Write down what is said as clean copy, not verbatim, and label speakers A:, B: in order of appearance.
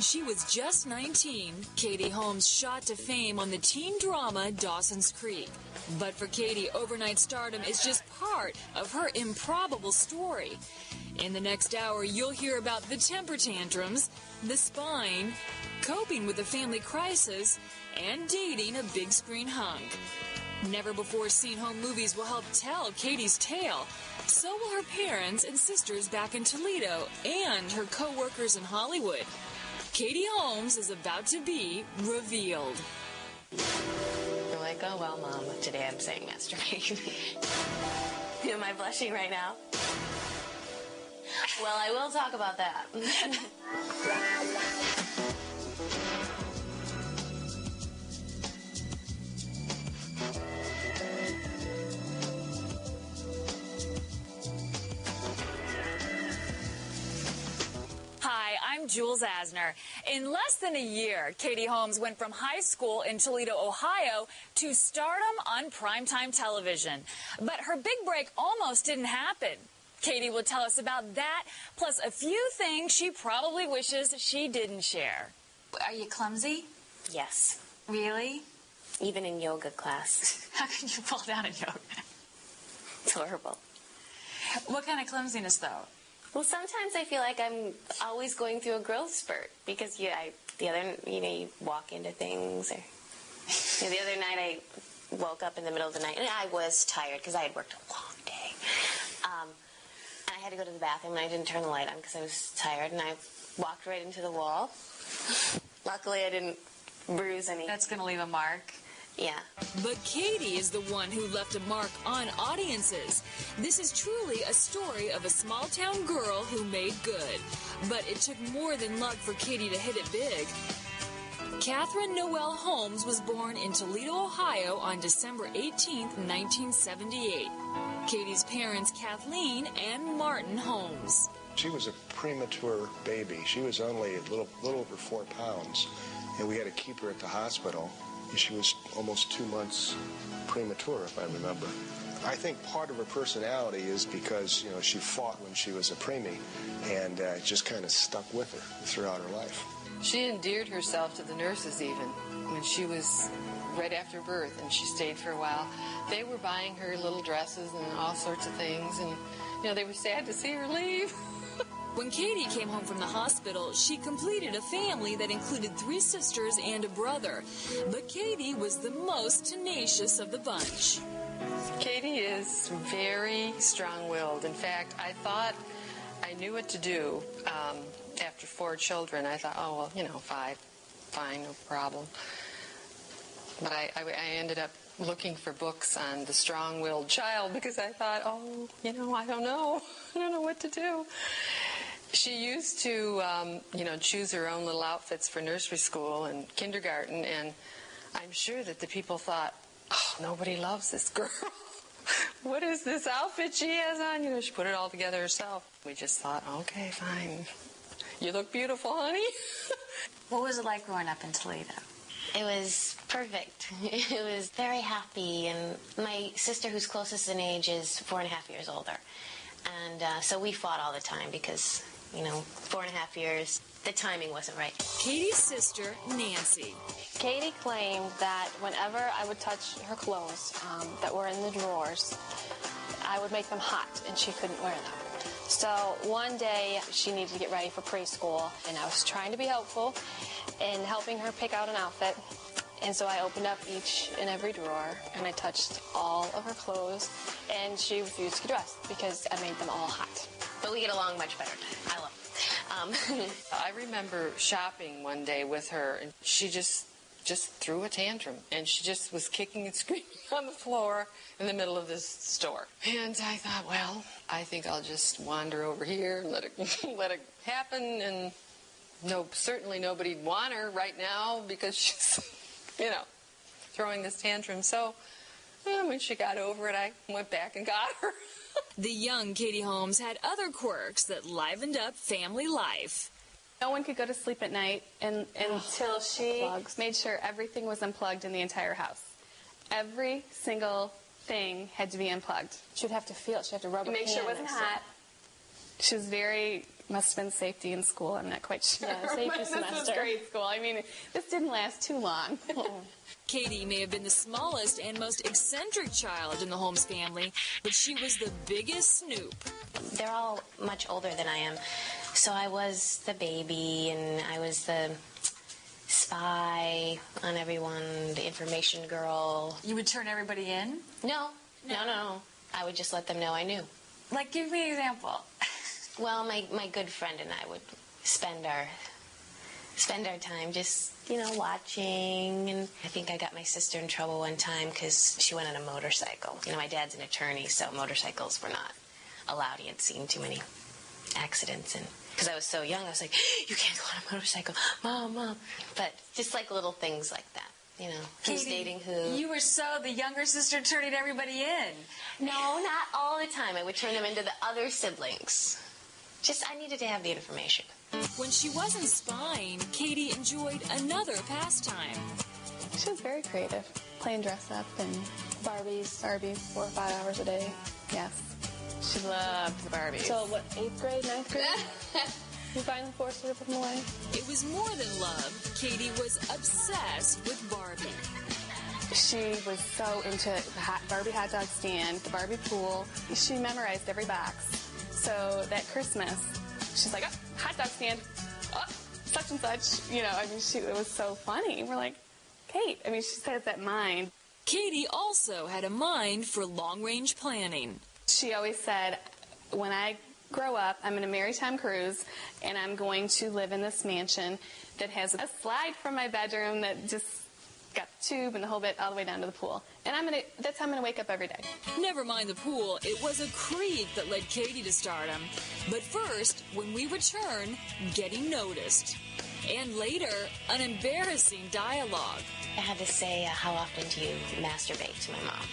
A: she was just 19, Katie Holmes shot to fame on the teen drama Dawson's Creek. But for Katie, overnight stardom is just part of her improbable story. In the next hour, you'll hear about the temper tantrums, the spine, coping with a family crisis, and dating a big screen hunk. Never-before-seen home movies will help tell Katie's tale. So will her parents and sisters back in Toledo and her co-workers in Hollywood. Katie Holmes is about to be revealed.
B: You're like, oh, well, Mom, today I'm saying masturbate. Am I blushing right now? Well, I will talk about that.
A: Hi, I'm Jules Asner. In less than a year, Katie Holmes went from high school in Toledo, Ohio, to stardom on primetime television. But her big break almost didn't happen. Katie will tell us about that, plus a few things she probably wishes she didn't share. Are you clumsy?
B: Yes.
A: Really?
B: Even in yoga class.
A: How can you fall down in yoga?
B: It's horrible.
A: What kind of clumsiness, though?
B: Well, sometimes I feel like I'm always going through a growth spurt because you walk into things. Or the other night I woke up in the middle of the night and I was tired because I had worked a long day. And I had to go to the bathroom and I didn't turn the light on because I was tired and I walked right into the wall. Luckily, I didn't bruise any.
A: That's going to leave a mark.
B: Yeah.
A: But Katie is the one who left a mark on audiences. This is truly a story of a small-town girl who made good. But it took more than luck for Katie to hit it big. Catherine Noelle Holmes was born in Toledo, Ohio on December 18, 1978. Katie's parents, Kathleen and Martin Holmes.
C: She was a premature baby. She was only a little over 4 pounds, and we had to keep her at the hospital. She was almost 2 months premature, if I remember. I think part of her personality is because, she fought when she was a preemie, and it just kind of stuck with her throughout her life.
D: She endeared herself to the nurses even when she was right after birth, and she stayed for a while. They were buying her little dresses and all sorts of things, and, they were sad to see her leave.
A: When Katie came home from the hospital, she completed a family that included 3 sisters and a brother. But Katie was the most tenacious of the bunch.
D: Katie is very strong-willed. In fact, I thought I knew what to do after 4 children. I thought, 5, fine, no problem. But I ended up looking for books on the strong-willed child because I thought, I don't know. I don't know what to do. She used to, choose her own little outfits for nursery school and kindergarten, and I'm sure that the people thought, nobody loves this girl. What is this outfit she has on? She put it all together herself. We just thought, okay, fine. You look beautiful, honey.
A: What was it like growing up in Toledo?
B: It was perfect. It was very happy, and my sister, who's closest in age, is 4.5 years older. And so we fought all the time because, 4.5 years, the timing wasn't right.
A: Katie's sister, Nancy.
E: Katie claimed that whenever I would touch her clothes that were in the drawers, I would make them hot, and she couldn't wear them. So one day, she needed to get ready for preschool, and I was trying to be helpful in helping her pick out an outfit. And so I opened up each and every drawer, and I touched all of her clothes, and she refused to get dressed because I made them all hot.
B: But we get along much better. I love it.
D: I remember shopping one day with her, and she just threw a tantrum, and she just was kicking and screaming on the floor in the middle of this store. And I thought, well, I think I'll just wander over here and let it happen, and certainly nobody'd want her right now because she's, throwing this tantrum. So when she got over it, I went back and got her.
A: The young Katie Holmes had other quirks that livened up family life.
E: No one could go to sleep at night until she made sure everything was unplugged in the entire house. Every single thing had to be unplugged. She would have to feel it. She had to rub her hand. Make sure it wasn't hot. She was very
F: Must have been safety in school. I'm not quite sure.
E: Yeah, safety
F: This
E: semester.
F: was grade school. I mean, this didn't last too long.
A: Katie may have been the smallest and most eccentric child in the Holmes family, but she was the biggest snoop.
B: They're all much older than I am. So I was the baby, and I was the spy on everyone, the information girl.
A: You would turn everybody in?
B: No. I would just let them know I knew.
A: Like, give me an example.
B: Well, my good friend and I would spend our time just, watching. And I think I got my sister in trouble one time because she went on a motorcycle. My dad's an attorney, so motorcycles were not allowed. He had seen too many accidents. And because I was so young, I was like, you can't go on a motorcycle. Mom. But just like little things like that. Who's dating who.
A: You were so the younger sister turning everybody in.
B: No, not all the time. I would turn them into the other siblings. Just, I needed to have the information.
A: When she wasn't spying, Katie enjoyed another pastime.
F: She was very creative, playing dress up and Barbies 4 or 5 hours a day. Yes. She loved the Barbies.
E: So what, 8th grade, 9th grade? You finally forced her to put them away?
A: It was more than love. Katie was obsessed with Barbie.
F: She was so into the Barbie hot dog stand, the Barbie pool. She memorized every box. So that Christmas, she's like, oh, hot dog stand, oh, such and such. It was so funny. We're like, Kate, she just has that mind.
A: Katie also had a mind for long-range planning.
F: She always said, when I grow up, I'm going to marry Tom Cruise, and I'm going to live in this mansion that has a slide from my bedroom that just got the tube and the whole bit all the way down to the pool. And that's how I'm going to wake up every day.
A: Never mind the pool, it was a creed that led Katie to stardom. But first, when we return, getting noticed. And later, an embarrassing dialogue.
B: I had to say, how often do you masturbate to my mom?